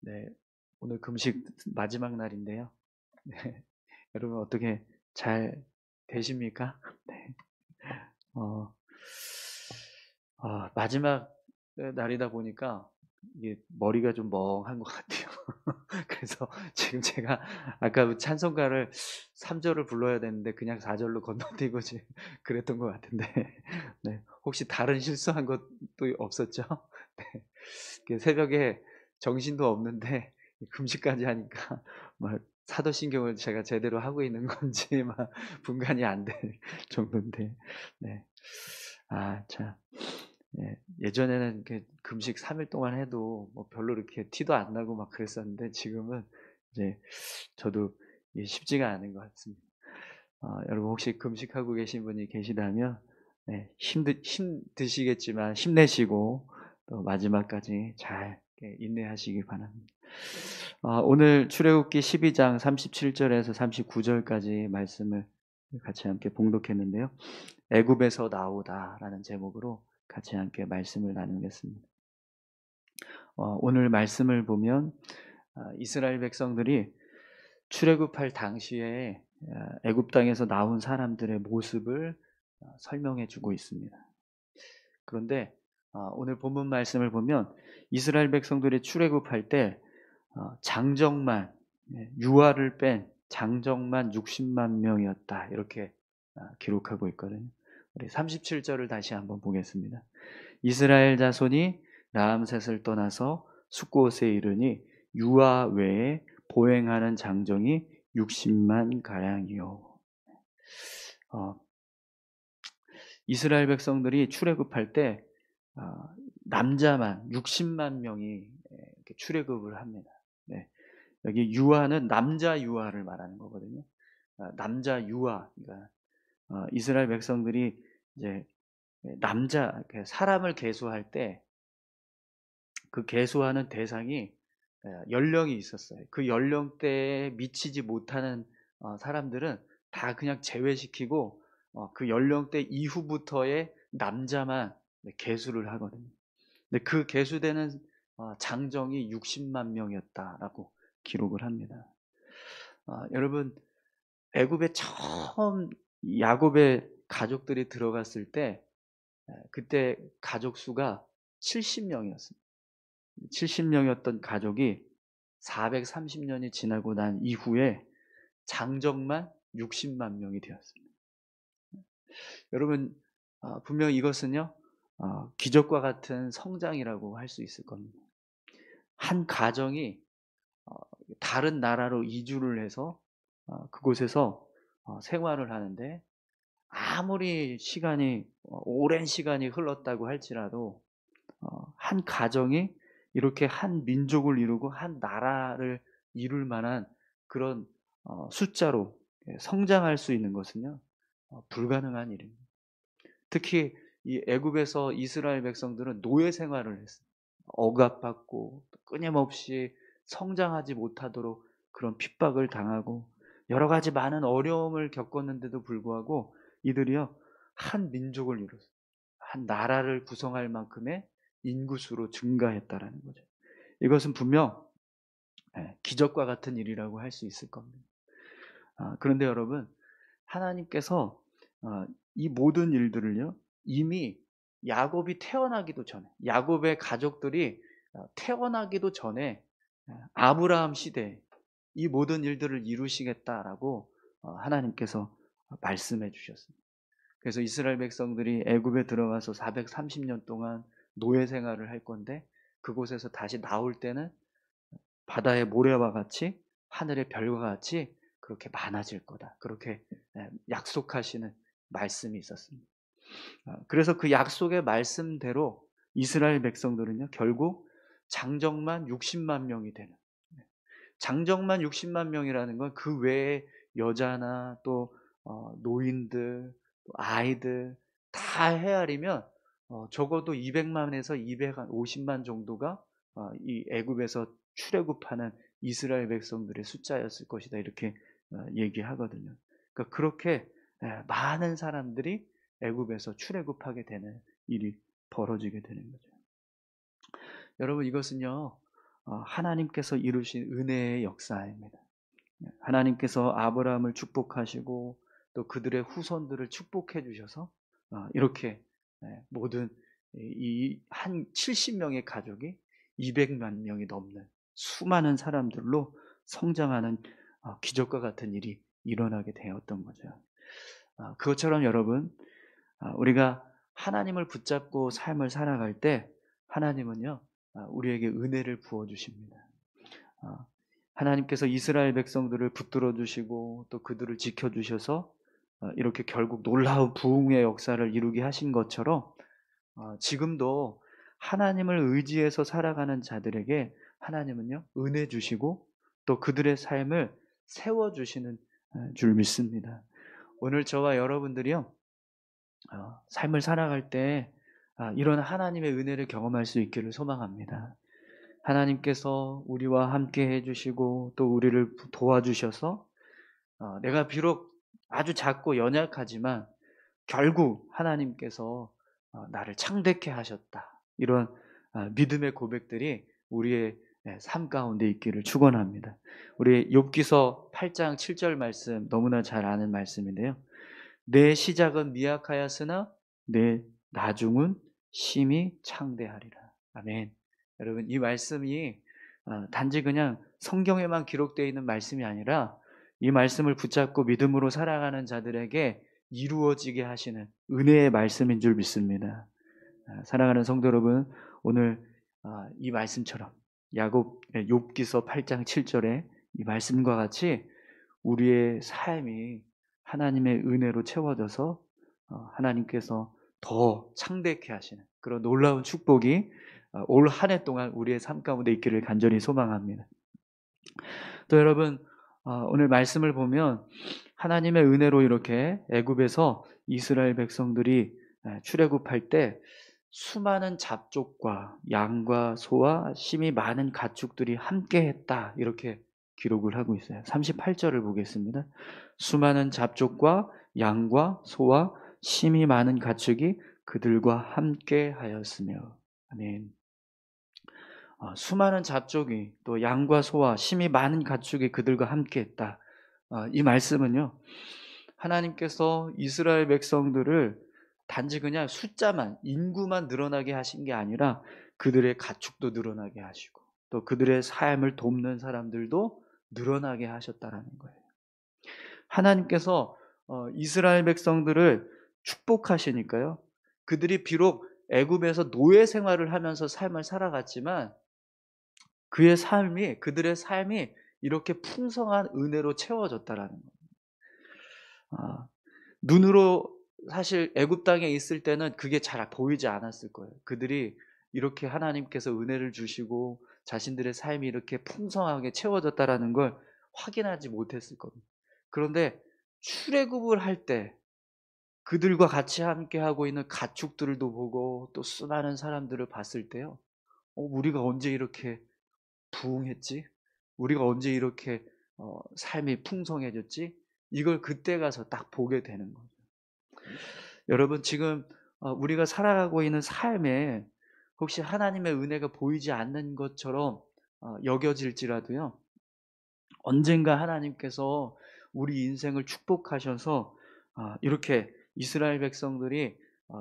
네, 오늘 금식 마지막 날인데요. 네, 여러분 어떻게 잘 되십니까? 네, 어, 마지막 날이다 보니까 이게 머리가 좀 멍한 것 같아요. 그래서 지금 제가 아까 그 찬송가를 3절을 불러야 되는데 그냥 4절로 건너뛰고 지금 그랬던 것 같은데, 네, 혹시 다른 실수한 것도 없었죠? 네, 이렇게 새벽에 정신도 없는데 금식까지 하니까 막 사도신경을 제가 제대로 하고 있는 건지 막 분간이 안 될 정도인데, 네. 참. 네. 예전에는 이렇게 금식 3일 동안 해도 뭐 별로 이렇게 티도 안 나고 막 그랬었는데 지금은 이제 저도 이게 쉽지가 않은 것 같습니다. 여러분 혹시 금식하고 계신 분이 계시다면, 네, 힘드시겠지만 힘내시고 또 마지막까지 잘 인내하시기 바랍니다. 오늘 출애굽기 12장 37절에서 39절까지 말씀을 같이 함께 봉독했는데요. 애굽에서 나오다라는 제목으로 같이 함께 말씀을 나누겠습니다. 오늘 말씀을 보면 이스라엘 백성들이 출애굽할 당시에 애굽 땅에서 나온 사람들의 모습을 설명해 주고 있습니다. 그런데 오늘 본문 말씀을 보면 이스라엘 백성들이 출애굽할 때 장정만, 유아를 뺀 장정만 60만 명이었다, 이렇게 기록하고 있거든요. 우리 37절을 다시 한번 보겠습니다. 이스라엘 자손이 라암셋을 떠나서 숫곳에 이르니 유아 외에 보행하는 장정이 60만 가량이요. 어, 이스라엘 백성들이 출애굽할 때 남자만 60만 명이 이렇게 출애굽을 합니다. 네. 여기 유아는 남자 유아를 말하는 거거든요. 남자 유아, 그러니까 이스라엘 백성들이 이제 남자 사람을 계수할 때 그 계수하는 대상이 연령이 있었어요. 그 연령대에 미치지 못하는 사람들은 다 그냥 제외시키고 그 연령대 이후부터의 남자만 계수를 하거든요. 근데 그 계수되는 장정이 60만 명이었다라고 기록을 합니다. 여러분, 애굽에 처음 야곱의 가족들이 들어갔을 때 그때 가족 수가 70명이었습니다. 70명이었던 가족이 430년이 지나고 난 이후에 장정만 60만 명이 되었습니다. 여러분, 분명 이것은요, 기적과 같은 성장이라고 할 수 있을 겁니다. 한 가정이 어, 다른 나라로 이주를 해서 그곳에서 생활을 하는데, 아무리 오랜 시간이 흘렀다고 할지라도 한 가정이 이렇게 한 민족을 이루고 한 나라를 이룰 만한 그런 숫자로 성장할 수 있는 것은요, 불가능한 일입니다. 특히 이 애굽에서 이스라엘 백성들은 노예 생활을 했어요. 억압받고 끊임없이 성장하지 못하도록 그런 핍박을 당하고 여러 가지 많은 어려움을 겪었는데도 불구하고 이들이요, 한 민족을 이뤘어요. 한 나라를 구성할 만큼의 인구수로 증가했다라는 거죠. 이것은 분명 기적과 같은 일이라고 할 수 있을 겁니다. 그런데 여러분, 하나님께서 이 모든 일들을요, 이미 야곱이 태어나기도 전에, 야곱의 가족들이 태어나기도 전에 아브라함 시대에 이 모든 일들을 이루시겠다라고 하나님께서 말씀해 주셨습니다. 그래서 이스라엘 백성들이 애굽에 들어가서 430년 동안 노예 생활을 할 건데, 그곳에서 다시 나올 때는 바다의 모래와 같이 하늘의 별과 같이 그렇게 많아질 거다, 그렇게 약속하시는 말씀이 있었습니다. 그래서 그 약속의 말씀대로 이스라엘 백성들은요, 결국 장정만 60만 명이 되는, 장정만 60만 명이라는 건 그 외에 여자나 또 노인들, 또 아이들 다 헤아리면 적어도 200만에서 250만 정도가 이 애굽에서 출애굽하는 이스라엘 백성들의 숫자였을 것이다, 이렇게 얘기하거든요. 그러니까 그렇게 많은 사람들이 애굽에서 출애굽하게 되는 일이 벌어지게 되는 거죠. 여러분, 이것은요, 하나님께서 이루신 은혜의 역사입니다. 하나님께서 아브라함을 축복하시고 또 그들의 후손들을 축복해 주셔서 이렇게 모든 이 한 70명의 가족이 200만 명이 넘는 수많은 사람들로 성장하는 기적과 같은 일이 일어나게 되었던 거죠. 그것처럼 여러분, 우리가 하나님을 붙잡고 삶을 살아갈 때 하나님은요, 우리에게 은혜를 부어주십니다. 하나님께서 이스라엘 백성들을 붙들어 주시고 또 그들을 지켜주셔서 이렇게 결국 놀라운 부흥의 역사를 이루게 하신 것처럼 지금도 하나님을 의지해서 살아가는 자들에게 하나님은요, 은혜 주시고 또 그들의 삶을 세워주시는 줄 믿습니다. 오늘 저와 여러분들이요, 삶을 살아갈 때 이런 하나님의 은혜를 경험할 수 있기를 소망합니다. 하나님께서 우리와 함께 해주시고 또 우리를 도와주셔서 내가 비록 아주 작고 연약하지만 결국 하나님께서 나를 창대케 하셨다. 이런 믿음의 고백들이 우리의 삶 가운데 있기를 축원합니다. 우리 욥기서 8장 7절 말씀 너무나 잘 아는 말씀인데요. 내 시작은 미약하였으나 내 나중은 심히 창대하리라. 아멘. 여러분, 이 말씀이 단지 그냥 성경에만 기록되어 있는 말씀이 아니라 이 말씀을 붙잡고 믿음으로 살아가는 자들에게 이루어지게 하시는 은혜의 말씀인 줄 믿습니다. 사랑하는 성도 여러분, 오늘 이 말씀처럼 욥기서 8장 7절에 이 말씀과 같이 우리의 삶이 하나님의 은혜로 채워져서 하나님께서 더 창대케 하시는 그런 놀라운 축복이 올 한 해 동안 우리의 삶 가운데 있기를 간절히 소망합니다. 또 여러분, 오늘 말씀을 보면 하나님의 은혜로 이렇게 애굽에서 이스라엘 백성들이 출애굽할 때 수많은 잡족과 양과 소와 심히 많은 가축들이 함께 했다, 이렇게 기록을 하고 있어요. 38절을 보겠습니다. 수많은 잡족과 양과 소와 심히 많은 가축이 그들과 함께 하였으며. 아멘. 수많은 잡족이 또 양과 소와 심히 많은 가축이 그들과 함께 했다. 이 말씀은요, 하나님께서 이스라엘 백성들을 단지 그냥 숫자만, 인구만 늘어나게 하신 게 아니라 그들의 가축도 늘어나게 하시고 또 그들의 삶을 돕는 사람들도 늘어나게 하셨다라는 거예요. 하나님께서 이스라엘 백성들을 축복하시니까요, 그들이 비록 애굽에서 노예 생활을 하면서 삶을 살아갔지만 그들의 삶이 이렇게 풍성한 은혜로 채워졌다라는 거예요. 눈으로 사실 애굽 땅에 있을 때는 그게 잘 보이지 않았을 거예요. 그들이 이렇게 하나님께서 은혜를 주시고 자신들의 삶이 이렇게 풍성하게 채워졌다라는 걸 확인하지 못했을 겁니다. 그런데 출애굽을 할 때 그들과 같이 함께 하고 있는 가축들도 보고 또 수많은 사람들을 봤을 때요, 우리가 언제 이렇게 부흥했지? 우리가 언제 이렇게 삶이 풍성해졌지? 이걸 그때 가서 딱 보게 되는 거죠. 여러분, 지금 우리가 살아가고 있는 삶에 혹시 하나님의 은혜가 보이지 않는 것처럼 여겨질지라도요, 언젠가 하나님께서 우리 인생을 축복하셔서 이렇게 이스라엘 백성들이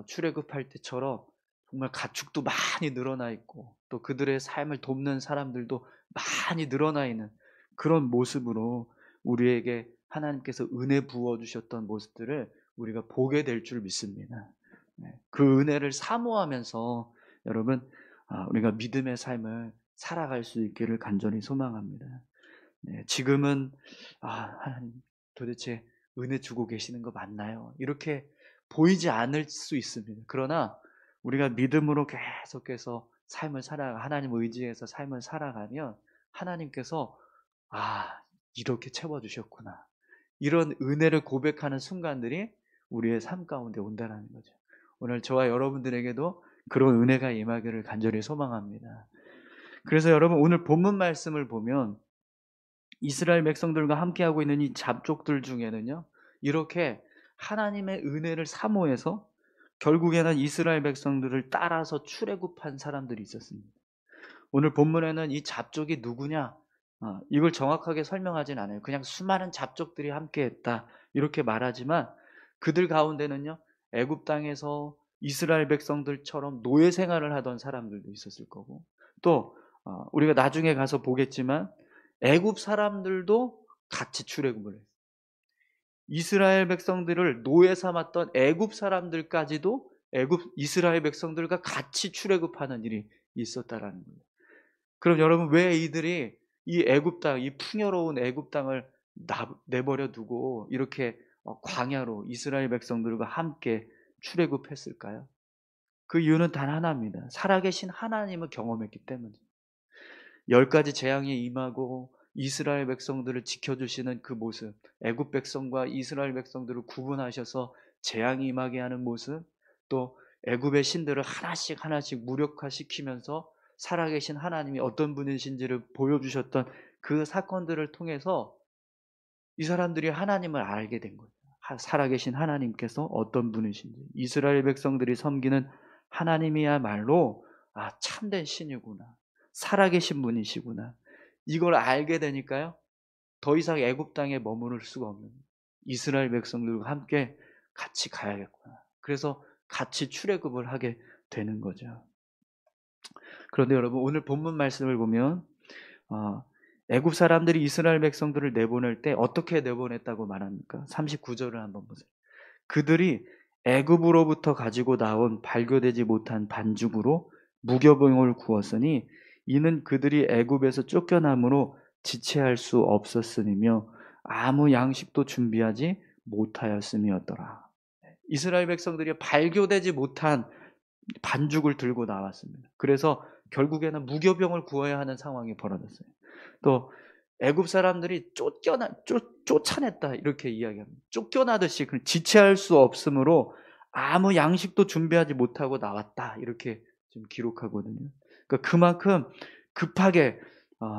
출애굽할 때처럼 정말 가축도 많이 늘어나 있고 또 그들의 삶을 돕는 사람들도 많이 늘어나 있는 그런 모습으로 우리에게 하나님께서 은혜 부어주셨던 모습들을 우리가 보게 될 줄 믿습니다. 그 은혜를 사모하면서 여러분, 우리가 믿음의 삶을 살아갈 수 있기를 간절히 소망합니다. 지금은 하나님 도대체 은혜 주고 계시는 거 맞나요? 이렇게 보이지 않을 수 있습니다. 그러나 우리가 믿음으로 계속해서 하나님 의지해서 삶을 살아가면 하나님께서 이렇게 채워주셨구나, 이런 은혜를 고백하는 순간들이 우리의 삶 가운데 온다는 거죠. 오늘 저와 여러분들에게도 그런 은혜가 임하기를 간절히 소망합니다. 그래서 여러분, 오늘 본문 말씀을 보면 이스라엘 백성들과 함께하고 있는 이 잡족들 중에는요, 이렇게 하나님의 은혜를 사모해서 결국에는 이스라엘 백성들을 따라서 출애굽한 사람들이 있었습니다. 오늘 본문에는 이 잡족이 누구냐? 이걸 정확하게 설명하진 않아요. 그냥 수많은 잡족들이 함께했다 이렇게 말하지만 그들 가운데는요, 애굽 땅에서 이스라엘 백성들처럼 노예 생활을 하던 사람들도 있었을 거고, 또 우리가 나중에 가서 보겠지만 애굽 사람들도 같이 출애굽을 했어요. 이스라엘 백성들을 노예 삼았던 애굽 사람들까지도 애굽 이스라엘 백성들과 같이 출애굽하는 일이 있었다라는 거예요. 그럼 여러분, 왜 이들이 이 애굽 땅, 이 풍요로운 애굽 땅을 내버려 두고 이렇게 광야로 이스라엘 백성들과 함께 출애굽했을까요? 그 이유는 단 하나입니다. 살아계신 하나님을 경험했기 때문이에요. 10가지 재앙이 임하고 이스라엘 백성들을 지켜주시는 그 모습, 애굽 백성과 이스라엘 백성들을 구분하셔서 재앙이 임하게 하는 모습, 또 애굽의 신들을 하나씩 하나씩 무력화시키면서 살아계신 하나님이 어떤 분이신지를 보여주셨던 그 사건들을 통해서 이 사람들이 하나님을 알게 된 거예요. 살아계신 하나님께서 어떤 분이신지, 이스라엘 백성들이 섬기는 하나님이야말로 참된 신이구나, 살아계신 분이시구나, 이걸 알게 되니까요, 더 이상 애굽 땅에 머무를 수가 없는, 이스라엘 백성들과 함께 같이 가야겠구나, 그래서 같이 출애굽을 하게 되는 거죠. 그런데 여러분, 오늘 본문 말씀을 보면 애굽 사람들이 이스라엘 백성들을 내보낼 때 어떻게 내보냈다고 말합니까? 39절을 한번 보세요. 그들이 애굽으로부터 가지고 나온 발교되지 못한 반죽으로 무교병을 구웠으니 이는 그들이 애굽에서 쫓겨남으로 지체할 수 없었으며 아무 양식도 준비하지 못하였음이었더라. 이스라엘 백성들이 발교되지 못한 반죽을 들고 나왔습니다. 그래서 결국에는 무교병을 구워야 하는 상황이 벌어졌어요. 또 애굽 사람들이 쫓아냈다 이렇게 이야기합니다. 쫓겨나듯이 지체할 수 없으므로 아무 양식도 준비하지 못하고 나왔다 이렇게 지금 기록하거든요. 그러니까 그만큼 급하게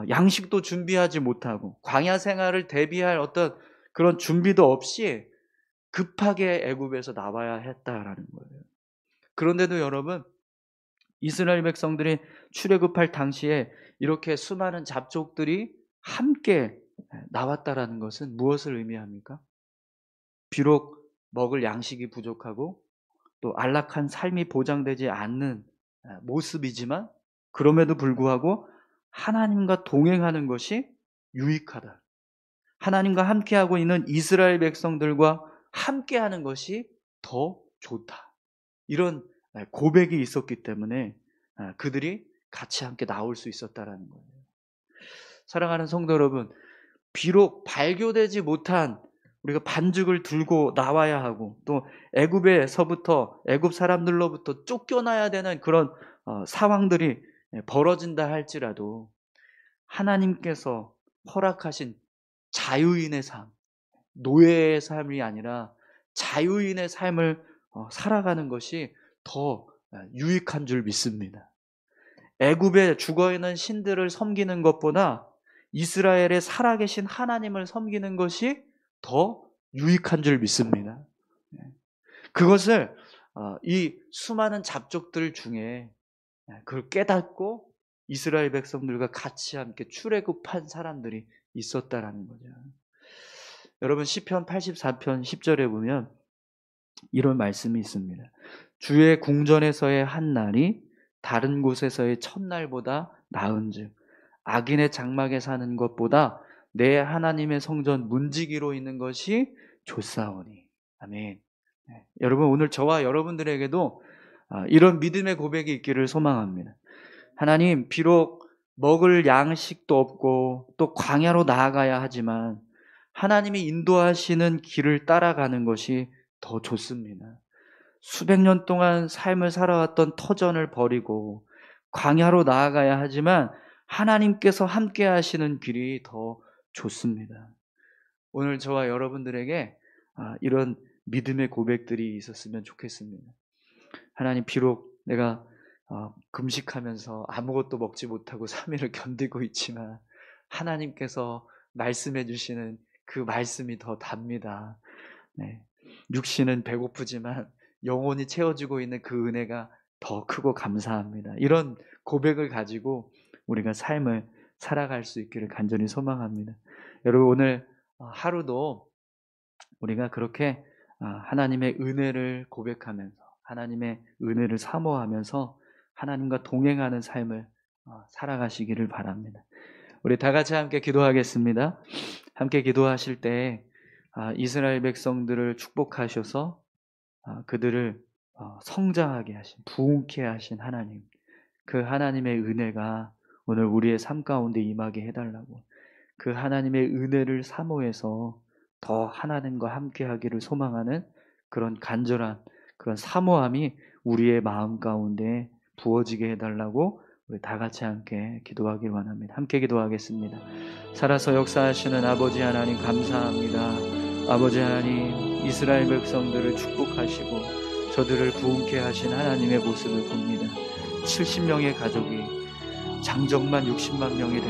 양식도 준비하지 못하고 광야 생활을 대비할 어떤 그런 준비도 없이 급하게 애굽에서 나와야 했다라는 거예요. 그런데도 여러분, 이스라엘 백성들이 출애굽할 당시에 이렇게 수많은 잡족들이 함께 나왔다라는 것은 무엇을 의미합니까? 비록 먹을 양식이 부족하고 또 안락한 삶이 보장되지 않는 모습이지만 그럼에도 불구하고 하나님과 동행하는 것이 유익하다. 하나님과 함께하고 있는 이스라엘 백성들과 함께하는 것이 더 좋다. 이런 고백이 있었기 때문에 그들이 같이 함께 나올 수 있었다라는 거예요. 사랑하는 성도 여러분, 비록 발교되지 못한 우리가 반죽을 들고 나와야 하고 또 애굽에서부터 애굽 사람들로부터 쫓겨나야 되는 그런 상황들이 벌어진다 할지라도 하나님께서 허락하신 자유인의 삶, 노예의 삶이 아니라 자유인의 삶을 살아가는 것이 더 유익한 줄 믿습니다. 애굽에 죽어있는 신들을 섬기는 것보다 이스라엘의 살아계신 하나님을 섬기는 것이 더 유익한 줄 믿습니다. 그것을 이 수많은 잡족들 중에 그걸 깨닫고 이스라엘 백성들과 같이 함께 출애굽한 사람들이 있었다라는 거죠. 여러분, 시편 84편 10절에 보면 이런 말씀이 있습니다. 주의 궁전에서의 한 날이 다른 곳에서의 첫날보다 나은즉 악인의 장막에 사는 것보다 내 하나님의 성전 문지기로 있는 것이 좋사오니. 아멘. 여러분, 오늘 저와 여러분들에게도 이런 믿음의 고백이 있기를 소망합니다. 하나님, 비록 먹을 양식도 없고 또 광야로 나아가야 하지만 하나님이 인도하시는 길을 따라가는 것이 더 좋습니다. 수백 년 동안 삶을 살아왔던 터전을 버리고 광야로 나아가야 하지만 하나님께서 함께 하시는 길이 더 좋습니다. 오늘 저와 여러분들에게 이런 믿음의 고백들이 있었으면 좋겠습니다. 하나님, 비록 내가 금식하면서 아무것도 먹지 못하고 3일을 견디고 있지만 하나님께서 말씀해 주시는 그 말씀이 더 답니다. 육신은 배고프지만 영혼이 채워지고 있는 그 은혜가 더 크고 감사합니다. 이런 고백을 가지고 우리가 삶을 살아갈 수 있기를 간절히 소망합니다. 여러분 오늘 하루도 우리가 그렇게 하나님의 은혜를 고백하면서 하나님의 은혜를 사모하면서 하나님과 동행하는 삶을 살아가시기를 바랍니다. 우리 다 같이 함께 기도하겠습니다. 함께 기도하실 때 이스라엘 백성들을 축복하셔서 그들을 성장하게 하신, 부흥케 하신 하나님, 그 하나님의 은혜가 오늘 우리의 삶 가운데 임하게 해달라고, 그 하나님의 은혜를 사모해서 더 하나님과 함께 하기를 소망하는 그런 간절한 그런 사모함이 우리의 마음 가운데 부어지게 해달라고 우리 다 같이 함께 기도하길 원합니다. 함께 기도하겠습니다. 살아서 역사하시는 아버지 하나님 감사합니다. 아버지 하나님, 이스라엘 백성들을 축복하시고 저들을 부흥케 하신 하나님의 모습을 봅니다. 70명의 가족이 장정만 60만 명이